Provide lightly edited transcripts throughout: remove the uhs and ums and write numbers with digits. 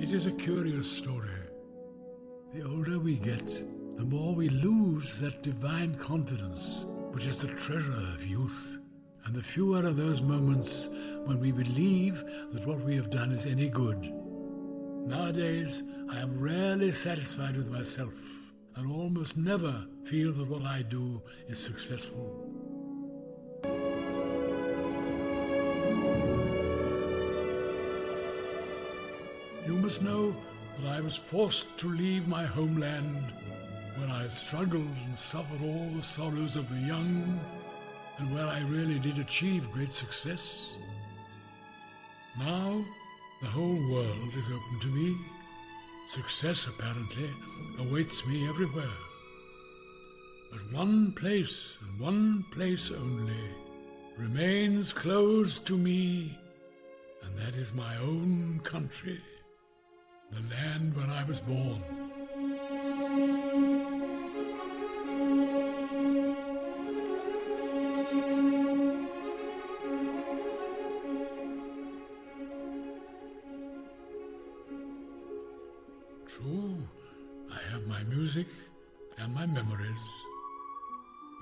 It is a curious story. The older we get, the more we lose that divine confidence, which is the treasure of youth. And the fewer are those moments when we believe that what we have done is any good. Nowadays, I am rarely satisfied with myself, and almost never feel that what I do is successful. You must know that I was forced to leave my homeland where I struggled and suffered all the sorrows of the young, and where I really did achieve great success. Now, the whole world is open to me. Success, apparently, awaits me everywhere. But one place, and one place only, remains closed to me, and that is my own country, the land where I was born. True, I have my music and my memories,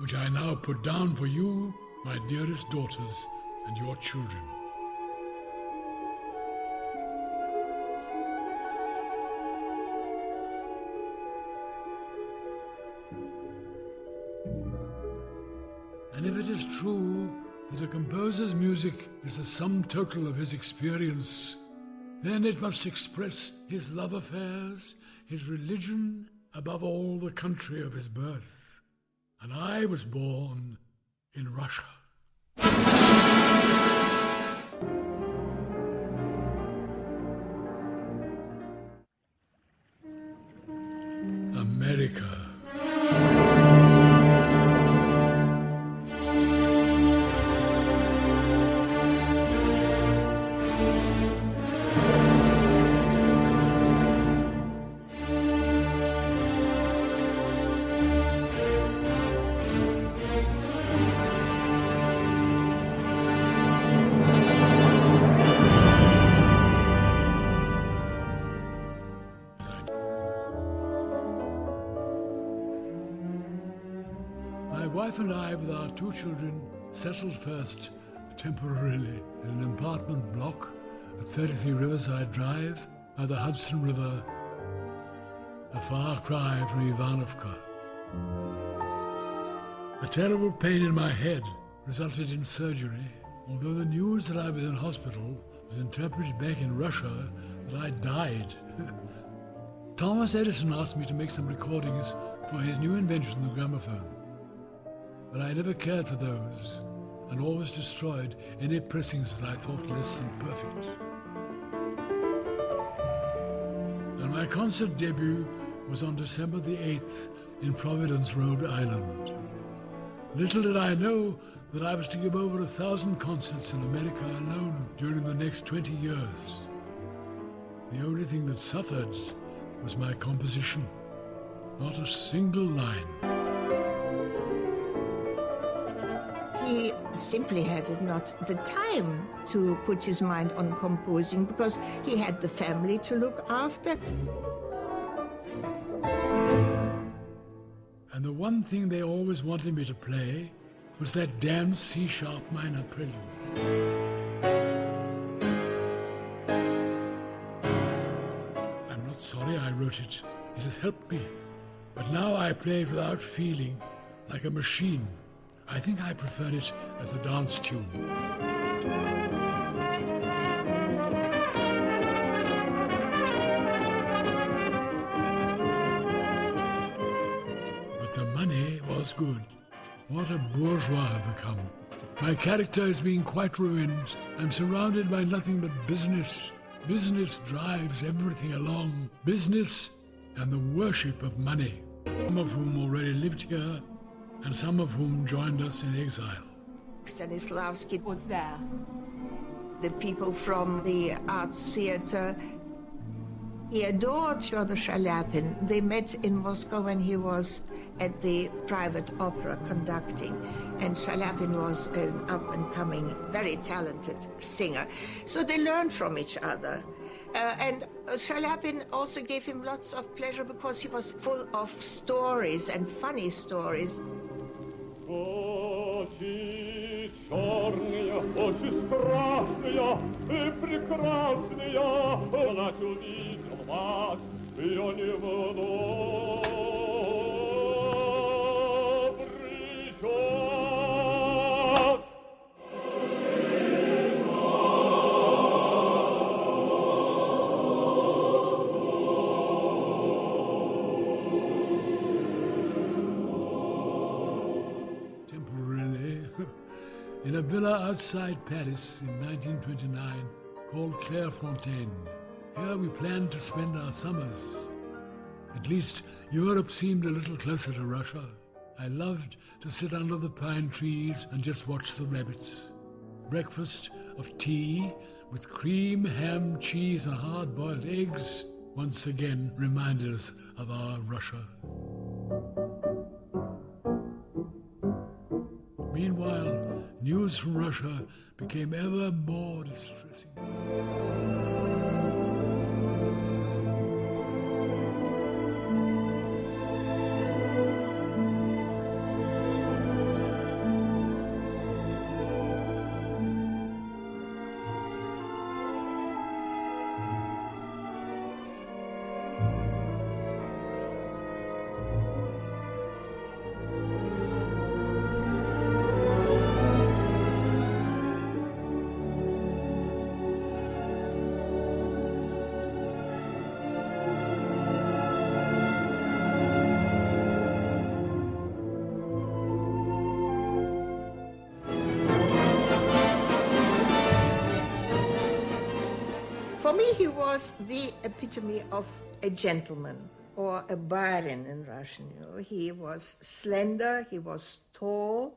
which I now put down for you, my dearest daughters, and your children. And if it is true that a composer's music is the sum total of his experience, then it must express his love affairs, his religion, above all the country of his birth. And I was born in Russia. America. My wife and I, with our 2 children, settled first temporarily in an apartment block at 33 Riverside Drive by the Hudson River, a far cry from Ivanovka. A terrible pain in my head resulted in surgery, although the news that I was in hospital was interpreted back in Russia that I died. Thomas Edison asked me to make some recordings for his new invention, the gramophone. But I never cared for those, and always destroyed any pressings that I thought less than perfect. And my concert debut was on December the 8th in Providence, Rhode Island. Little did I know that I was to give over 1,000 concerts in America alone during the next 20 years. The only thing that suffered was my composition. Not a single line. He simply had not the time to put his mind on composing because he had the family to look after. And the one thing they always wanted me to play was that damn C-sharp minor prelude. I'm not sorry I wrote it. It has helped me. But now I play it without feeling, like a machine. I think I prefer it as a dance tune. But the money was good. What a bourgeois I've become. My character is being quite ruined. I'm surrounded by nothing but business. Business drives everything along. Business and the worship of money. Some of whom already lived here, and some of whom joined us in exile. Stanislavski was there. The people from the Arts Theater. He adored Fyodor Shaliapin. They met in Moscow when he was at the private opera conducting, and Shaliapin was an up-and-coming, very talented singer. So they learned from each other. And Shaliapin also gave him lots of pleasure because he was full of stories and funny stories. Очи черные, очи страшные и прекрасные, она увидел вас, я не добрый час. In a villa outside Paris in 1929 called Quelques. Here we planned to spend our summers. At least Europe seemed a little closer to Russia. I loved to sit under the pine trees and just watch the rabbits. Breakfast of tea with cream, ham, cheese and hard-boiled eggs once again reminded us of our Russia. Meanwhile, news from Russia became ever more distressing. For me, he was the epitome of a gentleman, or a barin in Russian. You know. He was slender, he was tall,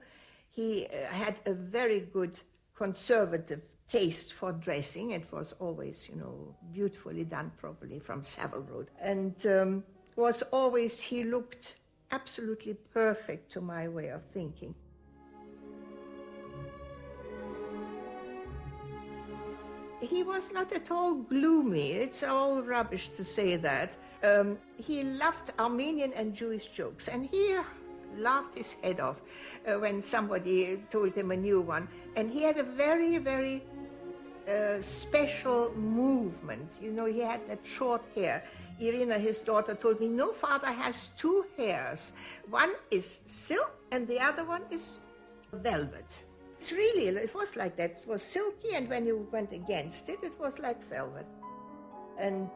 he had a very good conservative taste for dressing. It was always, beautifully done properly from Savile Row. And he looked absolutely perfect to my way of thinking. He was not at all gloomy. It's all rubbish to say that. He loved Armenian and Jewish jokes, and he laughed his head off when somebody told him a new one. And he had a very, very special movement. He had that short hair. Irina, his daughter, told me, no father has two hairs. One is silk and the other one is velvet. It was like that. It was silky, and when you went against it, it was like velvet. And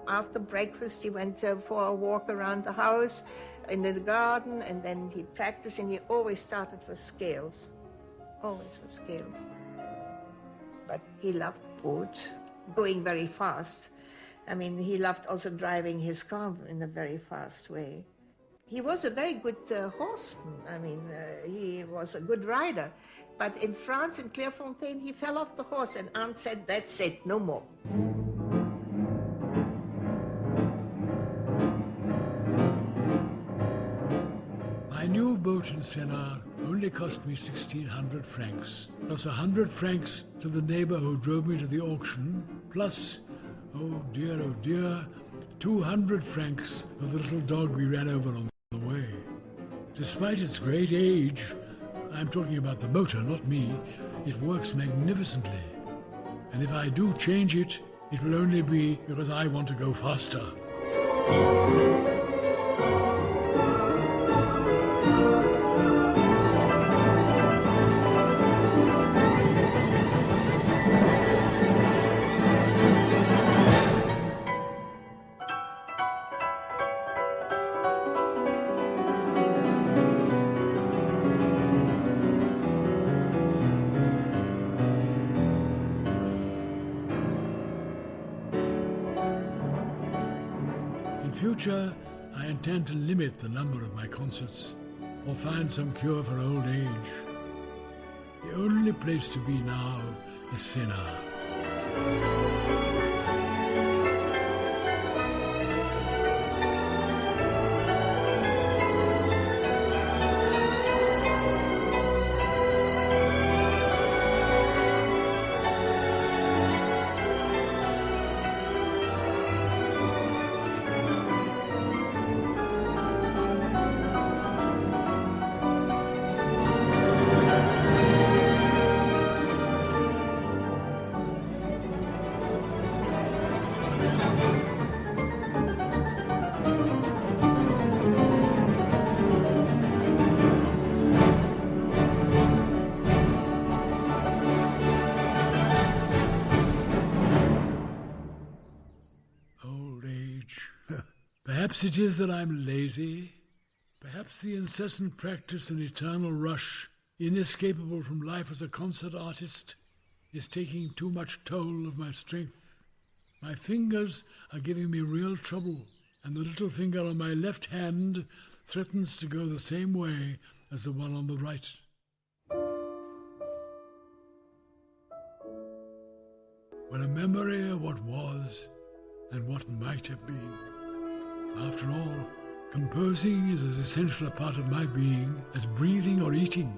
after breakfast, he went for a walk around the house, in the garden, and then he practiced, and he always started with scales. Always with scales. But he loved sport, going very fast. He loved also driving his car in a very fast way. He was a very good horseman. He was a good rider. But in France, in Clairefontaine, he fell off the horse, and Aunt said, that's it, no more. My new boat in Sennar only cost me 1,600 francs, plus 100 francs to the neighbor who drove me to the auction, plus, oh dear, 200 francs for the little dog we ran over on the way. Despite its great age, I'm talking about the motor, not me, it works magnificently. And if I do change it, it will only be because I want to go faster. In future, I intend to limit the number of my concerts or find some cure for old age. The only place to be now is Sennar. age. Perhaps it is that I'm lazy. Perhaps the incessant practice and eternal rush, inescapable from life as a concert artist, is taking too much toll of my strength. My fingers are giving me real trouble, and the little finger on my left hand threatens to go the same way as the one on the right. When a memory of what was and what might have been. After all, composing is as essential a part of my being as breathing or eating.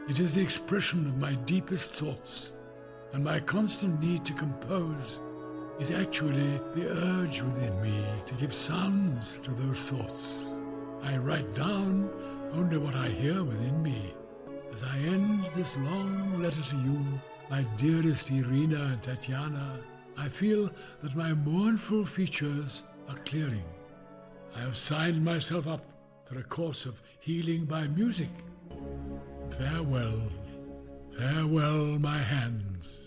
It is the expression of my deepest thoughts, and my constant need to compose is actually the urge within me to give sounds to those thoughts. I write down only what I hear within me. As I end this long letter to you, my dearest Irina and Tatiana, I feel that my mournful features are clearing. I have signed myself up for a course of healing by music. Farewell, farewell, my hands.